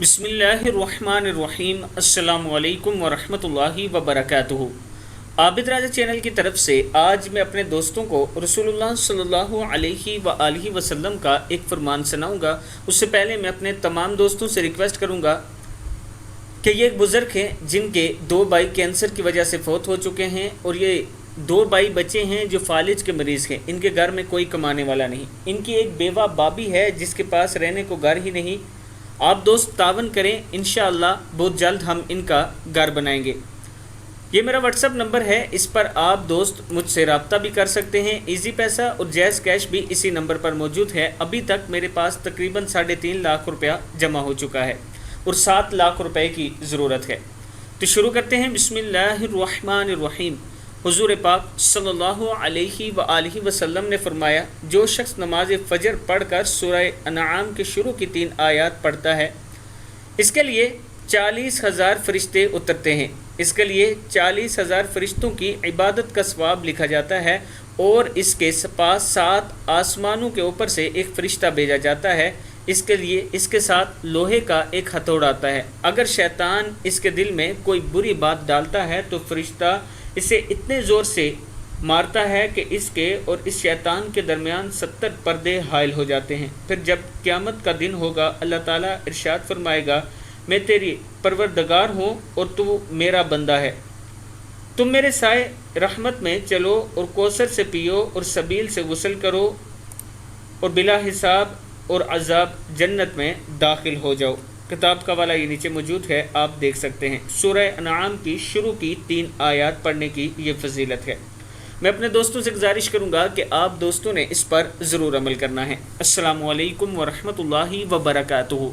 बिस्मिल्लाहिर्रहमानिर्रहीम। अस्सलामु अलैकुम वरहमतुल्लाहि वबरकातुहू। आबिद राजा चैनल की तरफ से आज मैं अपने दोस्तों को रसूलुल्लाह सल्लल्लाहु अलैहि वआलिहि वसल्लम का एक फरमान सुनाऊंगा। उससे पहले मैं अपने तमाम दोस्तों से रिक्वेस्ट करूंगा कि ये एक बुज़ुर्ग हैं जिनके दो भाई कैंसर की वजह से फौत हो चुके हैं और ये दो भाई बच्चे हैं जो फालिज के मरीज़ हैं। इनके घर में कोई कमाने वाला नहीं। इनकी एक बेवा बाबी है जिसके पास रहने को घर ही नहीं। आप दोस्त तावन करें, इंशाअल्लाह बहुत जल्द हम इनका घर बनाएंगे। ये मेरा व्हाट्सअप नंबर है, इस पर आप दोस्त मुझसे रब्ता भी कर सकते हैं। इजी पैसा और जैज़ कैश भी इसी नंबर पर मौजूद है। अभी तक मेरे पास तकरीबन 3.5 लाख रुपया जमा हो चुका है और 7 लाख रुपए की ज़रूरत है। तो शुरू करते हैं। बिस्मिल्लाहिर्रहमानिर्रहीम। हुज़ूर पाक सल्लल्लाहु अलैहि वआलिहि वसल्लम ने फरमाया, जो शख्स नमाज फ़जर पढ़कर सूरह अनआम के शुरू की 3 आयत पढ़ता है, इसके लिए 40,000 फरिश्ते उतरते हैं। इसके लिए 40,000 फरिश्तों की इबादत का सवाब लिखा जाता है और इसके पास 7 आसमानों के ऊपर से एक फ़रिश्ता भेजा जाता है। इसके लिए इसके साथ लोहे का एक हथौड़ा आता है। अगर शैतान इसके दिल में कोई बुरी बात डालता है तो फरिश्ता इसे इतने ज़ोर से मारता है कि इसके और इस शैतान के दरमियान 70 पर्दे हायल हो जाते हैं। फिर जब क़यामत का दिन होगा, अल्लाह ताला इरशाद फरमाएगा, मैं तेरी परवरदिगार हूँ और तू मेरा बंदा है। तुम मेरे साए रहमत में चलो और कौसर से पियो और सबील से गुस्ल करो और बिला हिसाब और अजाब जन्नत में दाखिल हो जाओ। किताब का वाला ये नीचे मौजूद है, आप देख सकते हैं। सूरह अनआम की शुरू की 3 आयत पढ़ने की ये फजीलत है। मैं अपने दोस्तों से गुजारिश करूँगा कि आप दोस्तों ने इस पर ज़रूर अमल करना है। अस्सलामु अलैकुम वरहमतुल्लाहि वबरकातुहू।